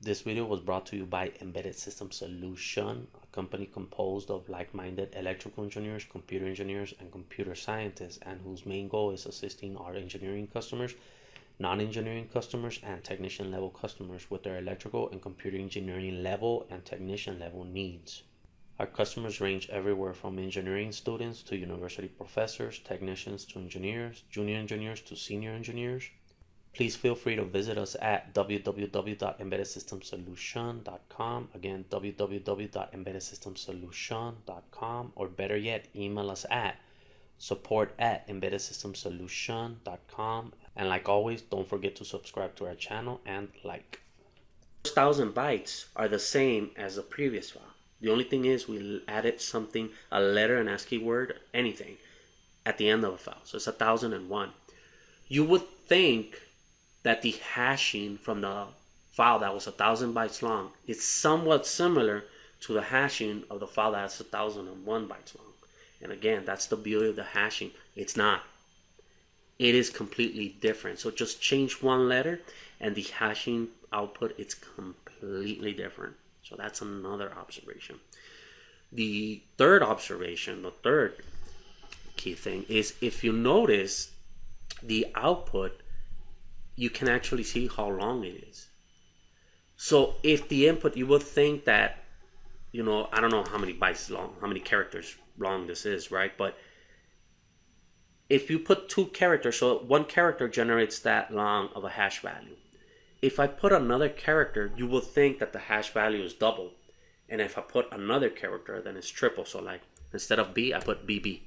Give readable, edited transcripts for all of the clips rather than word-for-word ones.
This video was brought to you by Embedded System Solution, a company composed of like-minded electrical engineers, computer engineers, and computer scientists, and whose main goal is assisting our engineering customers, non-engineering customers, and technician level customers with their electrical and computer engineering level and technician level needs. Our customers range everywhere from engineering students to university professors, technicians to engineers, junior engineers to senior engineers. Please feel free to visit us at www.embeddedsystemsolution.com. Again, www.embeddedsystemsolution.com, or better yet, email us at support@embeddedsystemsolution.com. And like always, don't forget to subscribe to our channel and like. First 1,000 bytes are the same as the previous file. The only thing is we added something, a letter, an ASCII word, anything, at the end of a file. So it's 1,001. You would think that the hashing from the file that was 1,000 bytes long is somewhat similar to the hashing of the file that's 1,001 bytes long. And again, that's the beauty of the hashing. It's not. It is completely different. So just change one letter and the hashing output is completely different. So that's another observation. The third observation, the third key thing is, if you notice the output, you can actually see how long it is. So if the input, you would think that, I don't know how many bytes long, how many characters long this is, right? But if you put 2 characters, so one character generates that long of a hash value. If I put another character, you will think that the hash value is double. And if I put another character, then it's triple. So like instead of B, I put BB.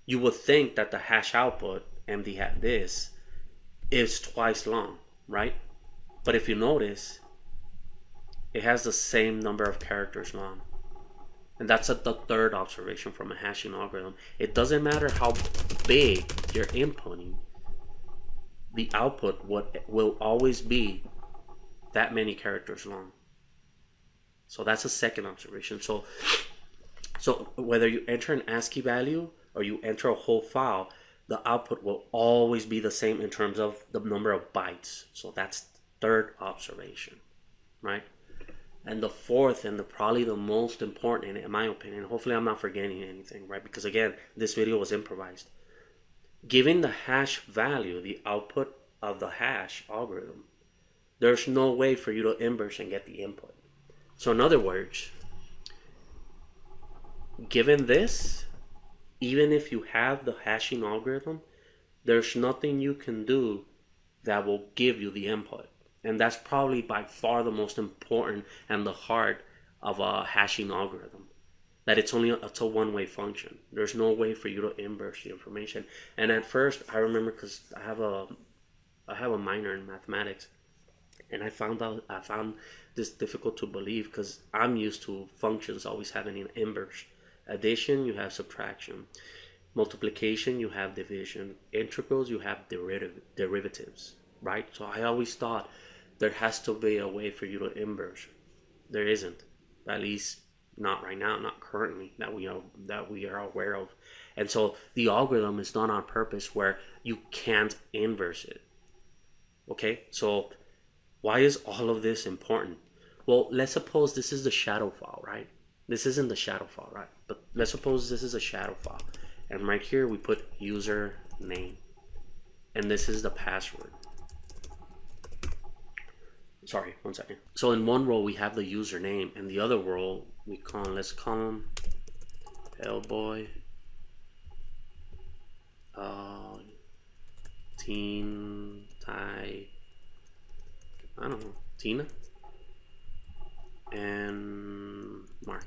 You would think that the hash output, MD hat this, is twice long, right? But if you notice, it has the same number of characters long. And that's the third observation from a hashing algorithm. It doesn't matter how big you're inputting, the output will always be that many characters long. So that's a second observation. So whether you enter an ASCII value or you enter a whole file, the output will always be the same in terms of the number of bytes. So that's the third observation, right? And the fourth, and probably the most important, in my opinion, hopefully I'm not forgetting anything, right? Because again, this video was improvised. Given the hash value, the output of the hash algorithm, there's no way for you to inverse and get the input. So in other words, given this, even if you have the hashing algorithm, there's nothing you can do that will give you the input. And that's probably by far the most important and the heart of a hashing algorithm. That it's a one-way function. There's no way for you to inverse the information. And at first, I remember, because I have a minor in mathematics, and I found this difficult to believe because I'm used to functions always having an inverse. Addition, you have subtraction. Multiplication, you have division. Integrals, you have derivatives, right? So I always thought there has to be a way for you to inverse. There isn't, at least not right now, not currently, that we are aware of. And so the algorithm is done on purpose where you can't inverse it. Okay, so why is all of this important? Well, let's suppose this is the shadow file, right? This isn't the shadow file, right? But let's suppose this is a shadow file. And right here we put user name. And this is the password. Sorry, one second. So in one row we have the username, and the other row let's call him Hellboy Teen Ty, I don't know, Tina and Mark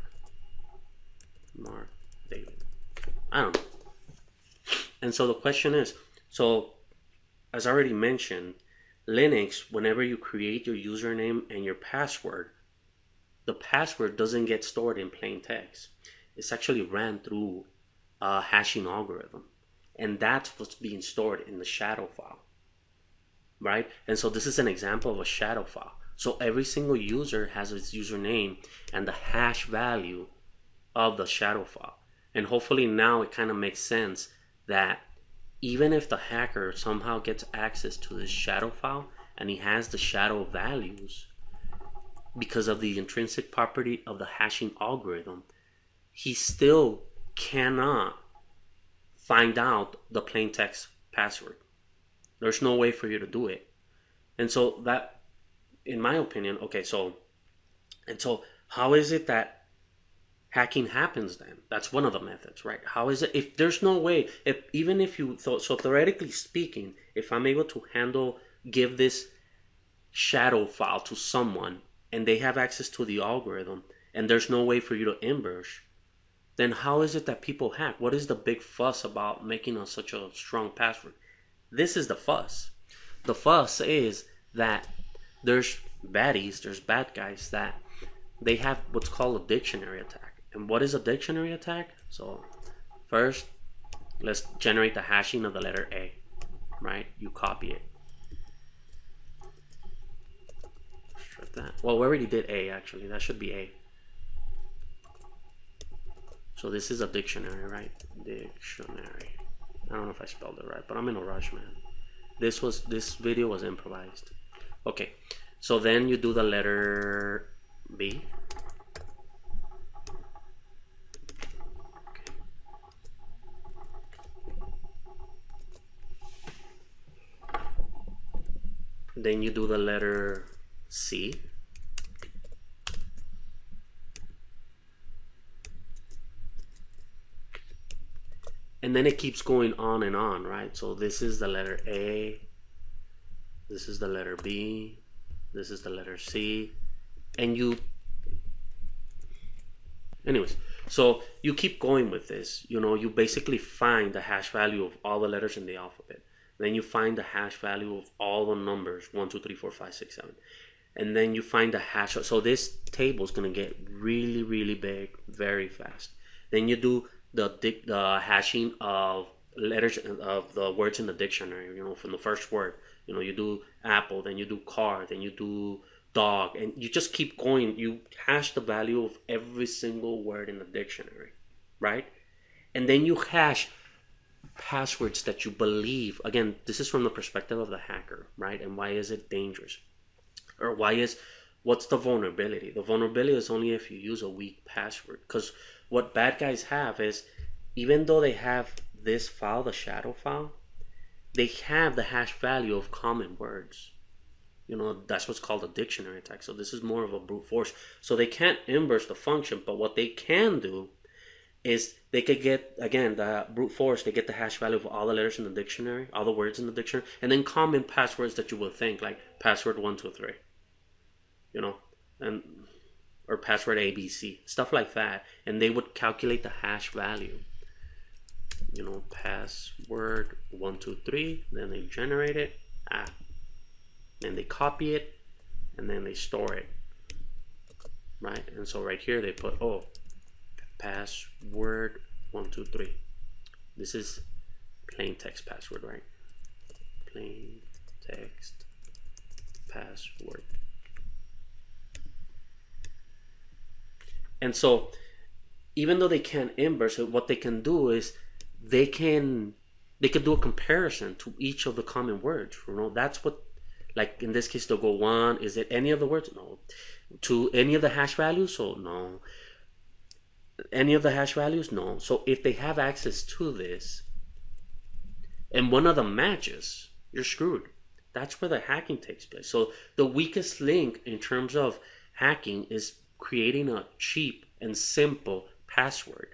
David, I don't know. And so the question is, so as I already mentioned, Linux, whenever you create your username and your password, the password doesn't get stored in plain text. It's actually ran through a hashing algorithm. And that's what's being stored in the shadow file, right? And so this is an example of a shadow file. So every single user has its username and the hash value of the shadow file. And hopefully now it kind of makes sense that even if the hacker somehow gets access to this shadow file and he has the shadow values, because of the intrinsic property of the hashing algorithm, he still cannot find out the plain text password. There's no way for you to do it. And so that, in my opinion, okay, so how is it that hacking happens then? That's one of the methods, right? How is it, if there's no way, if even if you thought, so theoretically speaking, if I'm able to give this shadow file to someone and they have access to the algorithm and there's no way for you to ambush, then how is it that people hack? What is the big fuss about making such a strong password? This is the fuss. The fuss is that there's baddies, there's bad guys that they have what's called a dictionary attack. And what is a dictionary attack? So first, let's generate the hashing of the letter A, right? You copy it. That. Well, we already did A, actually. That should be A. So this is a dictionary, right? Dictionary. I don't know if I spelled it right, but I'm in a rush, man. This video was improvised. Okay, so then you do the letter B. Okay. Then you do the letter C. And then it keeps going on and on, right? So this is the letter A, this is the letter B, this is the letter C, and anyways, so you keep going with this. You basically find the hash value of all the letters in the alphabet. Then you find the hash value of all the numbers, 1, 2, 3, 4, 5, 6, 7. And then you find the hash. So this table is going to get really, really big very fast. Then you do the hashing of letters of the words in the dictionary, from the first word. You do apple, then you do car, then you do dog, and you just keep going. You hash the value of every single word in the dictionary, right? And then you hash passwords that you believe. Again, this is from the perspective of the hacker, right? And why is it dangerous? Or what's the vulnerability? The vulnerability is only if you use a weak password. Because what bad guys have is, even though they have this file, the shadow file, they have the hash value of common words. That's what's called a dictionary attack. So this is more of a brute force. So they can't inverse the function, but what they can do is they could get, again, the brute force, they get the hash value of all the letters in the dictionary, all the words in the dictionary, and then common passwords that you would think, like password 1, 2, 3, or password ABC, stuff like that. And they would calculate the hash value. Password 1, 2, 3, then they generate it, and they copy it, and then they store it, right? And so right here they put, password 1, 2, 3. This is plain text password, right? Plain text password. And so even though they can't inverse it, what they can do is they can do a comparison to each of the common words. That's what, like in this case, they'll go 1. Is it any of the words? No. To any of the hash values? So no. Any of the hash values? No. So if they have access to this and one of them matches, you're screwed. That's where the hacking takes place. So the weakest link in terms of hacking is creating a cheap and simple password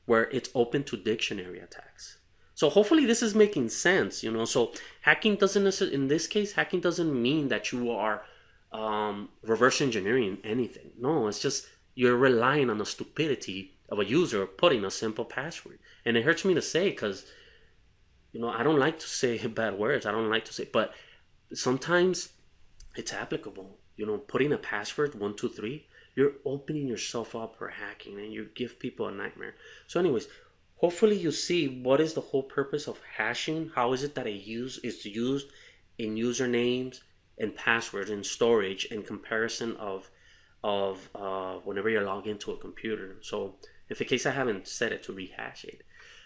where it's open to dictionary attacks. So hopefully this is making sense, So hacking doesn't necessarily, in this case, hacking doesn't mean that you are reverse engineering anything. No, it's just you're relying on the stupidity of a user putting a simple password. And it hurts me to say because, I don't like to say bad words. I don't like to say, but sometimes it's applicable. Putting a password 1, 2, 3, you're opening yourself up for hacking and you give people a nightmare. So anyways, hopefully you see what is the whole purpose of hashing. How is it that it's used in usernames and passwords and storage and comparison of whenever you log into a computer. So if in case I haven't said it, to rehash it,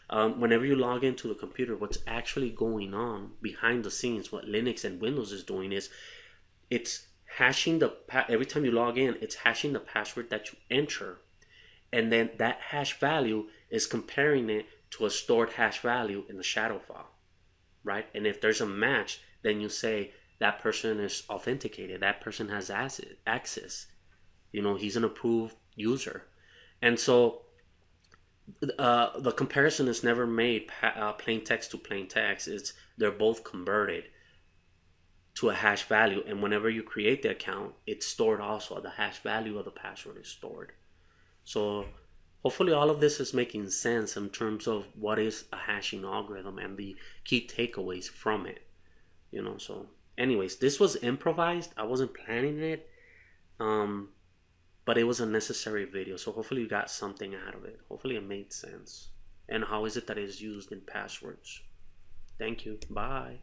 whenever you log into the computer, what's actually going on behind the scenes, what Linux and Windows is doing is it's hashing every time you log in, it's hashing the password that you enter, and then that hash value is comparing it to a stored hash value in the shadow file, right? And if there's a match, then you say that person is authenticated, that person has access, he's an approved user. And so the comparison is never made plain text to plain text. They're both converted to a hash value, and whenever you create the account, it's stored also. The hash value of the password is stored. So hopefully all of this is making sense in terms of what is a hashing algorithm and the key takeaways from it. So anyways, this was improvised. I wasn't planning it. But it was a necessary video. So hopefully you got something out of it. Hopefully it made sense. And how is it that it's used in passwords? Thank you. Bye.